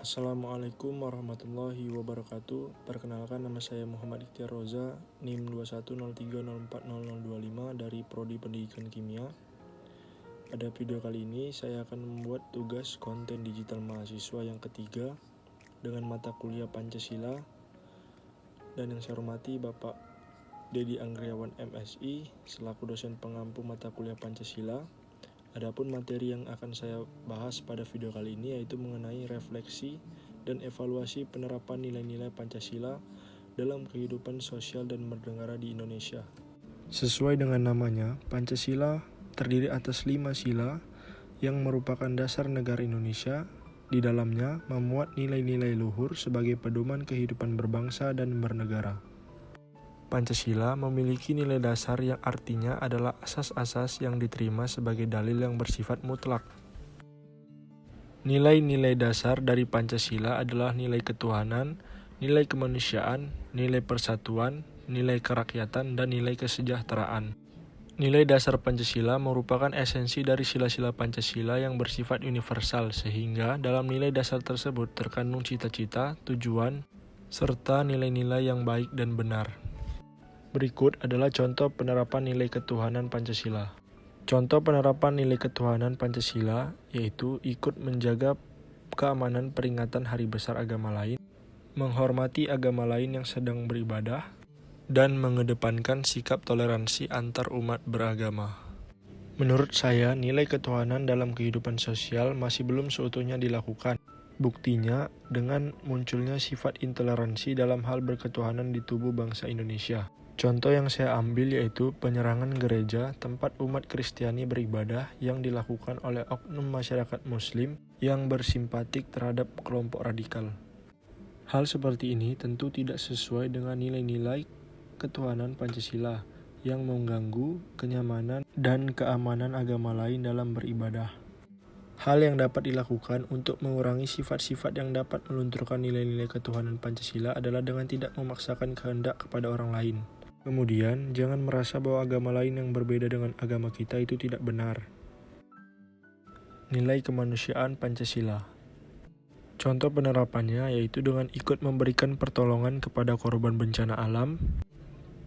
Assalamualaikum warahmatullahi wabarakatuh. Perkenalkan, nama saya Muhammad Ikhtiar Roza, NIM 2103040025 dari Prodi Pendidikan Kimia. Pada video kali ini saya akan membuat tugas konten digital mahasiswa yang ketiga dengan mata kuliah Pancasila, dan yang saya hormati Bapak Dedi Anggriawan MSI selaku dosen pengampu mata kuliah Pancasila. Adapun materi yang akan saya bahas pada video kali ini yaitu mengenai refleksi dan evaluasi penerapan nilai-nilai Pancasila dalam kehidupan sosial dan bernegara di Indonesia. Sesuai dengan namanya, Pancasila terdiri atas 5 sila yang merupakan dasar negara Indonesia. Di dalamnya memuat nilai-nilai luhur sebagai pedoman kehidupan berbangsa dan bernegara. Pancasila memiliki nilai dasar yang artinya adalah asas-asas yang diterima sebagai dalil yang bersifat mutlak. Nilai-nilai dasar dari Pancasila adalah nilai ketuhanan, nilai kemanusiaan, nilai persatuan, nilai kerakyatan, dan nilai kesejahteraan. Nilai dasar Pancasila merupakan esensi dari sila-sila Pancasila yang bersifat universal, sehingga dalam nilai dasar tersebut terkandung cita-cita, tujuan, serta nilai-nilai yang baik dan benar. Berikut adalah contoh penerapan nilai ketuhanan Pancasila. Contoh penerapan nilai ketuhanan Pancasila yaitu ikut menjaga keamanan peringatan hari besar agama lain, menghormati agama lain yang sedang beribadah, dan mengedepankan sikap toleransi antar umat beragama. Menurut saya, nilai ketuhanan dalam kehidupan sosial masih belum seutuhnya dilakukan. Buktinya dengan munculnya sifat intoleransi dalam hal berketuhanan di tubuh bangsa Indonesia. Contoh yang saya ambil yaitu penyerangan gereja tempat umat Kristiani beribadah yang dilakukan oleh oknum masyarakat Muslim yang bersimpatik terhadap kelompok radikal. Hal seperti ini tentu tidak sesuai dengan nilai-nilai ketuhanan Pancasila yang mengganggu kenyamanan dan keamanan agama lain dalam beribadah. Hal yang dapat dilakukan untuk mengurangi sifat-sifat yang dapat melunturkan nilai-nilai ketuhanan Pancasila adalah dengan tidak memaksakan kehendak kepada orang lain. Kemudian, jangan merasa bahwa agama lain yang berbeda dengan agama kita itu tidak benar. Nilai kemanusiaan Pancasila. Contoh penerapannya yaitu dengan ikut memberikan pertolongan kepada korban bencana alam,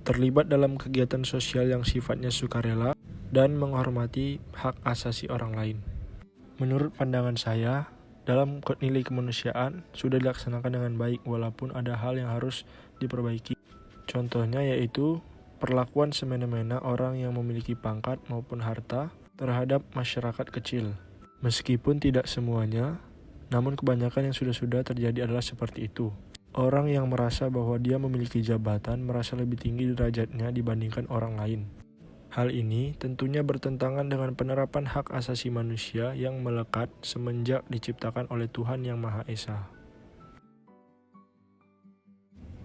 terlibat dalam kegiatan sosial yang sifatnya sukarela, dan menghormati hak asasi orang lain. Menurut pandangan saya, dalam nilai kemanusiaan sudah dilaksanakan dengan baik walaupun ada hal yang harus diperbaiki. Contohnya yaitu perlakuan semena-mena orang yang memiliki pangkat maupun harta terhadap masyarakat kecil. Meskipun tidak semuanya, namun kebanyakan yang sudah terjadi adalah seperti itu. Orang yang merasa bahwa dia memiliki jabatan merasa lebih tinggi derajatnya dibandingkan orang lain. Hal ini tentunya bertentangan dengan penerapan hak asasi manusia yang melekat semenjak diciptakan oleh Tuhan Yang Maha Esa.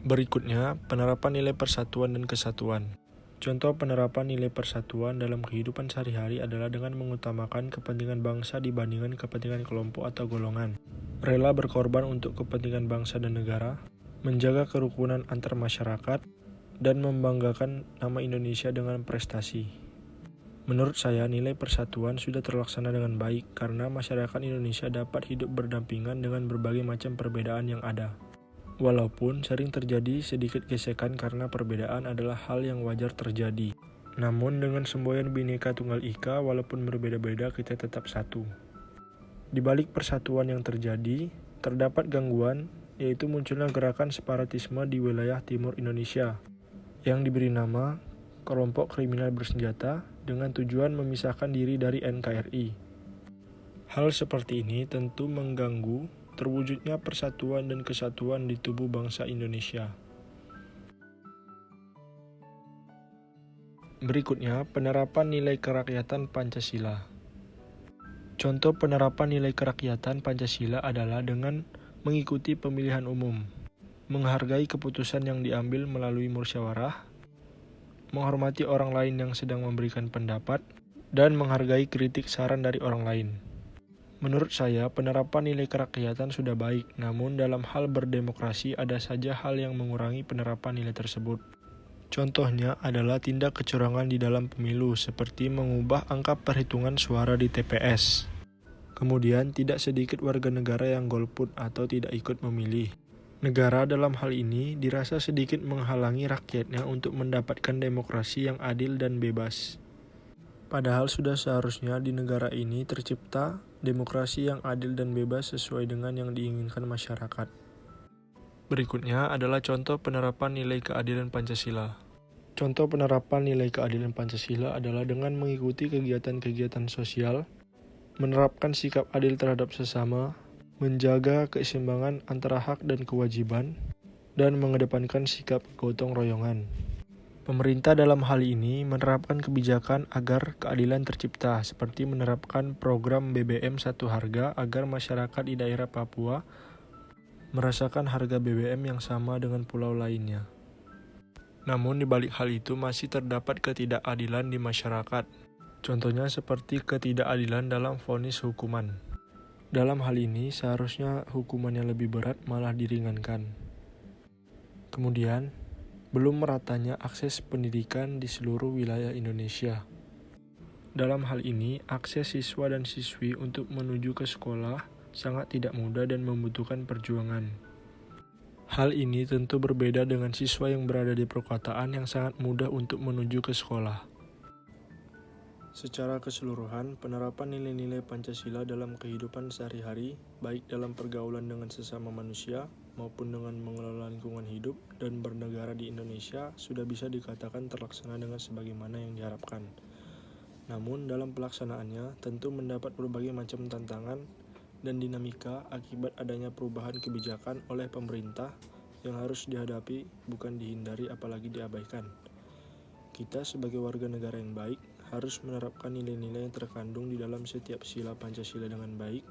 Berikutnya, penerapan nilai persatuan dan kesatuan. Contoh penerapan nilai persatuan dalam kehidupan sehari-hari adalah dengan mengutamakan kepentingan bangsa dibandingkan kepentingan kelompok atau golongan, rela berkorban untuk kepentingan bangsa dan negara, menjaga kerukunan antar masyarakat, dan membanggakan nama Indonesia dengan prestasi. Menurut saya, nilai persatuan sudah terlaksana dengan baik karena masyarakat Indonesia dapat hidup berdampingan dengan berbagai macam perbedaan yang ada. Walaupun sering terjadi sedikit gesekan karena perbedaan adalah hal yang wajar terjadi. Namun dengan semboyan Bhinneka Tunggal Ika, walaupun berbeda-beda kita tetap satu. Di balik persatuan yang terjadi, terdapat gangguan, yaitu munculnya gerakan separatisme di wilayah timur Indonesia yang diberi nama kelompok kriminal bersenjata dengan tujuan memisahkan diri dari NKRI. Hal seperti ini tentu mengganggu terwujudnya persatuan dan kesatuan di tubuh bangsa Indonesia. Berikutnya, penerapan nilai kerakyatan Pancasila. Contoh penerapan nilai kerakyatan Pancasila adalah dengan mengikuti pemilihan umum, menghargai keputusan yang diambil melalui musyawarah, menghormati orang lain yang sedang memberikan pendapat, dan menghargai kritik saran dari orang lain. Menurut saya, penerapan nilai kerakyatan sudah baik, namun dalam hal berdemokrasi ada saja hal yang mengurangi penerapan nilai tersebut. Contohnya adalah tindak kecurangan di dalam pemilu, seperti mengubah angka perhitungan suara di TPS. Kemudian, tidak sedikit warga negara yang golput atau tidak ikut memilih. Negara dalam hal ini dirasa sedikit menghalangi rakyatnya untuk mendapatkan demokrasi yang adil dan bebas. Padahal sudah seharusnya di negara ini tercipta demokrasi yang adil dan bebas sesuai dengan yang diinginkan masyarakat. Berikutnya adalah contoh penerapan nilai keadilan Pancasila. Contoh penerapan nilai keadilan Pancasila adalah dengan mengikuti kegiatan-kegiatan sosial, menerapkan sikap adil terhadap sesama, menjaga keseimbangan antara hak dan kewajiban, dan mengedepankan sikap gotong royongan. Pemerintah dalam hal ini menerapkan kebijakan agar keadilan tercipta, seperti menerapkan program BBM satu harga agar masyarakat di daerah Papua merasakan harga BBM yang sama dengan pulau lainnya. Namun di balik hal itu masih terdapat ketidakadilan di masyarakat. Contohnya seperti ketidakadilan dalam vonis hukuman. Dalam hal ini, seharusnya hukuman yang lebih berat malah diringankan. Kemudian, belum meratanya akses pendidikan di seluruh wilayah Indonesia. Dalam hal ini, akses siswa dan siswi untuk menuju ke sekolah sangat tidak mudah dan membutuhkan perjuangan. Hal ini tentu berbeda dengan siswa yang berada di perkotaan yang sangat mudah untuk menuju ke sekolah. Secara keseluruhan, penerapan nilai-nilai Pancasila dalam kehidupan sehari-hari, baik dalam pergaulan dengan sesama manusia maupun dengan mengelola lingkungan hidup dan bernegara di Indonesia sudah bisa dikatakan terlaksana dengan sebagaimana yang diharapkan. Namun, dalam pelaksanaannya tentu mendapat berbagai macam tantangan dan dinamika akibat adanya perubahan kebijakan oleh pemerintah yang harus dihadapi, bukan dihindari apalagi diabaikan. Kita sebagai warga negara yang baik harus menerapkan nilai-nilai yang terkandung di dalam setiap sila Pancasila dengan baik,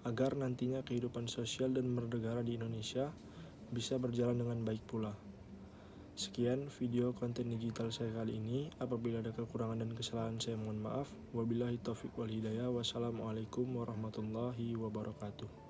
agar nantinya kehidupan sosial dan bernegara di Indonesia bisa berjalan dengan baik pula. Sekian video konten digital saya kali ini. Apabila ada kekurangan dan kesalahan saya mohon maaf. Wabillahi taufiq wal hidayah. Wassalamualaikum warahmatullahi wabarakatuh.